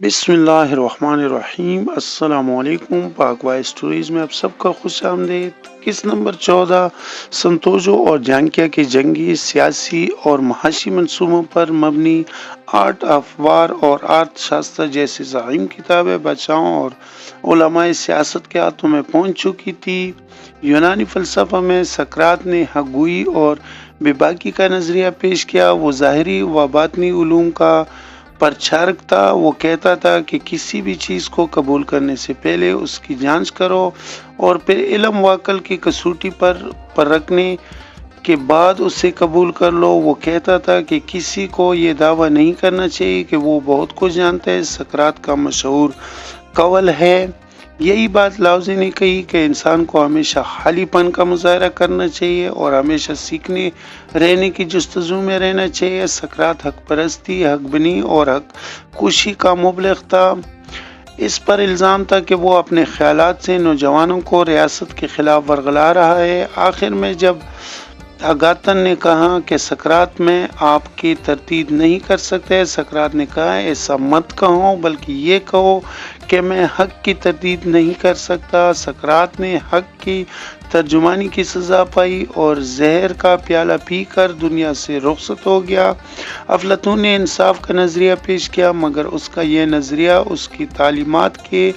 بسم اللہ الرحمن الرحیم۔ السلام علیکم۔ پاک وائس اسٹوریز میں آپ سب کا خوش آمدید۔ کس نمبر 14 سنتوشو اور جانکیا کی جنگی، سیاسی اور معاشی منصوبوں پر مبنی آرٹ آف وار اور آرت شاستر جیسی زعیم کتابیں بادشاہوں اور علماء سیاست کے ہاتھوں میں پہنچ چکی تھی۔ یونانی فلسفہ میں سقراط نے حق گوئی اور بے باکی کا نظریہ پیش کیا۔ وہ ظاہری و باطنی علوم کا پرچارک تھا۔ وہ کہتا تھا کہ کسی بھی چیز کو قبول کرنے سے پہلے اس کی جانچ کرو اور پھر علم و عقل کی کسوٹی پر پرکھنے کے بعد اسے قبول کر لو۔ وہ کہتا تھا کہ کسی کو یہ دعویٰ نہیں کرنا چاہیے کہ وہ بہت کچھ جانتا ہے۔ سقراط کا مشہور قول ہے، یہی بات لاؤزی نے کہی کہ انسان کو ہمیشہ خالی پن کا مظاہرہ کرنا چاہیے اور ہمیشہ سیکھنے رہنے کی جستجو میں رہنا چاہیے۔ سقراط حق پرستی، حق بینی اور حق کوشی کا مبلغ تھا۔ اس پر الزام تھا کہ وہ اپنے خیالات سے نوجوانوں کو ریاست کے خلاف ورگلا رہا ہے۔ آخر میں جب اگاتن نے کہا کہ سقراط میں آپ کی تردید نہیں کر سکتے، سقراط نے کہا ایسا مت کہو بلکہ یہ کہو کہ میں حق کی تردید نہیں کر سکتا۔ سقراط نے حق کی ترجمانی کی سزا پائی اور زہر کا پیالہ پی کر دنیا سے رخصت ہو گیا۔ افلاطون نے انصاف کا نظریہ پیش کیا، مگر اس کا یہ نظریہ اس کی تعلیمات کے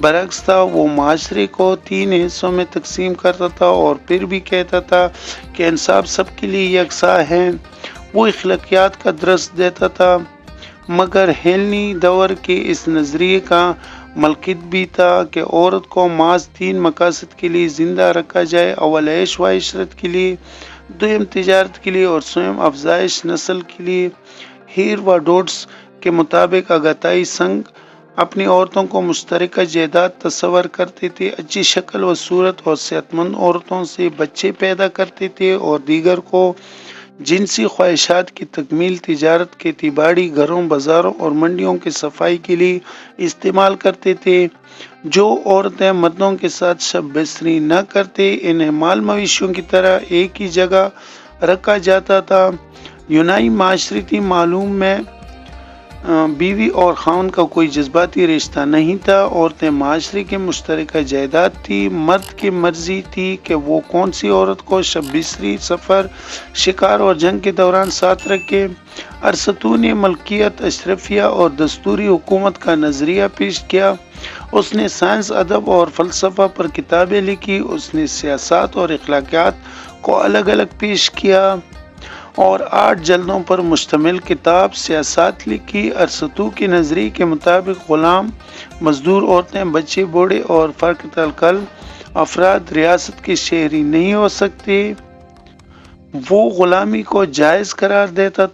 برعکس تھا۔ وہ معاشرے کو 3 حصوں میں تقسیم کرتا تھا اور پھر بھی کہتا تھا کہ انصاف سب کے لیے یکساں ہے۔ وہ اخلاقیات کا درس دیتا تھا، مگر ہیلینی دور کے اس نظریے کا ملکت بھی تھا کہ عورت کو محض 3 مقاصد کے لیے زندہ رکھا جائے: اول عیش و عشرت کے لیے، دوم تجارت کے لیے اور سوم افزائش نسل کے لیے۔ ہیروڈوٹس کے مطابق اگاتائی سنگ اپنی عورتوں کو مشترکہ جائیداد تصور کرتے تھے، اچھی شکل و صورت اور صحت مند عورتوں سے بچے پیدا کرتے تھے اور دیگر کو جنسی خواہشات کی تکمیل، تجارت، کھیتی باڑی، گھروں، بازاروں اور منڈیوں کی صفائی کے لیے استعمال کرتے تھے۔ جو عورتیں مردوں کے ساتھ شب بستری نہ کرتے، انہیں مال مویشیوں کی طرح ایک ہی جگہ رکھا جاتا تھا۔ یونانی معاشرتی معلوم میں بیوی اور خاوند کا کوئی جذباتی رشتہ نہیں تھا۔ عورتیں معاشرے کی مشترکہ جائیداد تھی۔ مرد کی مرضی تھی کہ وہ کون سی عورت کو شب بستری، سفر، شکار اور جنگ کے دوران ساتھ رکھے۔ ارسطو نے ملکیت، اشرفیہ اور دستوری حکومت کا نظریہ پیش کیا۔ اس نے سائنس، ادب اور فلسفہ پر کتابیں لکھی۔ اس نے سیاست اور اخلاقیات کو الگ الگ پیش کیا اور 8 جلدوں پر مشتمل کتاب سیاست لکھی۔ ارسطو کے نظریے کے مطابق غلام، مزدور، عورتیں، بچے، بوڑھے اور فقط العقل افراد ریاست کے شہری نہیں ہو سکتے۔ وہ غلامی کو جائز قرار دیتا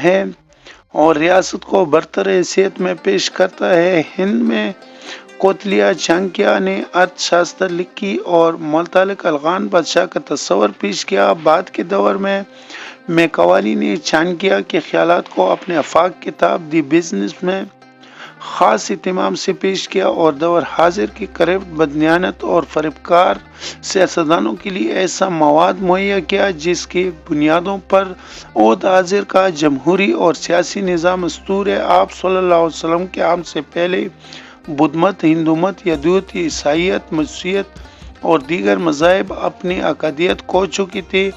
ہے اور ریاست کو برتر حیثیت میں پیش کرتا ہے۔ ہند میں کوتلیہ چانکیہ نے ارت شاستر لکھی اور متعلق افغان بادشاہ کا تصور پیش کیا۔ بعد کے دور میں میکاولی نے چانکیہ کے خیالات کو اپنے آفاق کتاب دی بزنس میں خاص اہتمام سے پیش کیا اور دور حاضر کی کرپٹ، بددیانت اور فریبکار سیاستدانوں کے لیے ایسا مواد مہیا کیا جس کی بنیادوں پر عہد حاضر کا جمہوری اور سیاسی نظام مستور ہے۔ آپ صلی اللہ علیہ وسلم کے آمد سے پہلے بدھ مت، ہندو مت، یہودیت، عیسائیت، مسیحیت اور دیگر مذاہب اپنی عقائد کھو چکے تھے۔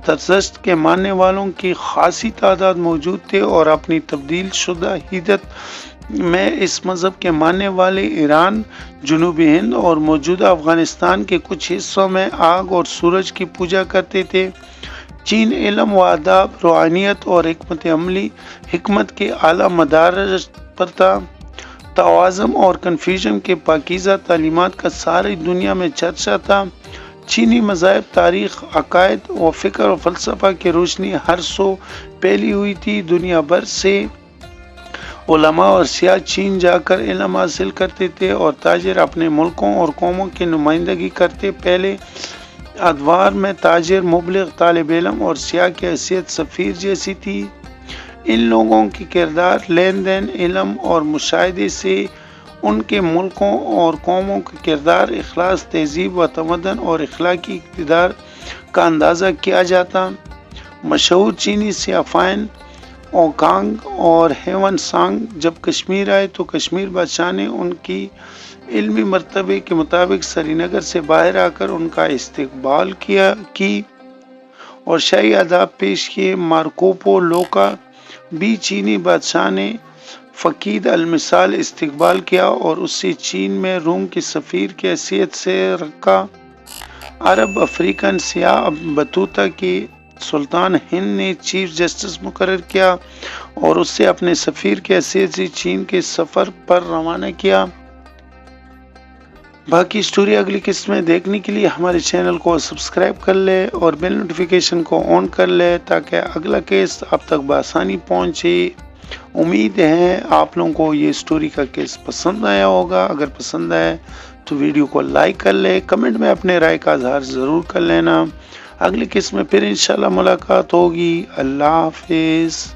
زرتشت کے ماننے والوں کی خاصی تعداد موجود تھے اور اپنی تبدیل شدہ ہدایت میں اس مذہب کے ماننے والے ایران، جنوبی ہند اور موجودہ افغانستان کے کچھ حصوں میں آگ اور سورج کی پوجا کرتے تھے۔ چین علم و آداب، روحانیت اور حکمت کے اعلیٰ مدارج پر تھا۔ تاؤزم اور کنفیوشن کے پاکیزہ تعلیمات کا ساری دنیا میں چرچا تھا۔ چینی مذاہب، تاریخ، عقائد و فکر و فلسفہ کی روشنی ہر سو پھیلی ہوئی تھی۔ دنیا بھر سے علماء اور سیاح چین جا کر علم حاصل کرتے تھے اور تاجر اپنے ملکوں اور قوموں کی نمائندگی کرتے۔ پہلے ادوار میں تاجر، مبلغ، طالب علم اور سیاح کی حیثیت سفیر جیسی تھی۔ ان لوگوں کی کردار، لین دین، علم اور مشاہدے سے ان کے ملکوں اور قوموں کے کردار، اخلاص، تہذیب و تمدن اور اخلاقی اقتدار کا اندازہ کیا جاتا۔ مشہور چینی سیاح فین اوکانگ اور ہیون سانگ جب کشمیر آئے تو کشمیر بادشاہ نے ان کی علمی مرتبے کے مطابق سری نگر سے باہر آ کر ان کا استقبال کی اور شاہی آداب پیش کیے۔ مارکوپو لو کا بھی چینی بادشاہ نے فقید المثال استقبال کیا اور اسے چین میں روم کے سفیر کی حیثیت سے رکھا۔ عرب افریقن سیاح بطوطہ کے سلطان ہند نے چیف جسٹس مقرر کیا اور اسے اپنے سفیر کی حیثیت سے چین کے سفر پر روانہ کیا۔ باقی سٹوری اگلی قسط میں دیکھنے کے لیے ہمارے چینل کو سبسکرائب کر لے اور بیل نوٹیفیکیشن کو آن کر لے تاکہ اگلا قسط آپ تک بآسانی پہنچے۔ امید ہے آپ لوگوں کو یہ سٹوری کا قسط پسند آیا ہوگا۔ اگر پسند آئے تو ویڈیو کو لائک کر لے، کمنٹ میں اپنے رائے کا اظہار ضرور کر لینا۔ اگلی قسط میں پھر انشاءاللہ ملاقات ہوگی۔ اللہ حافظ۔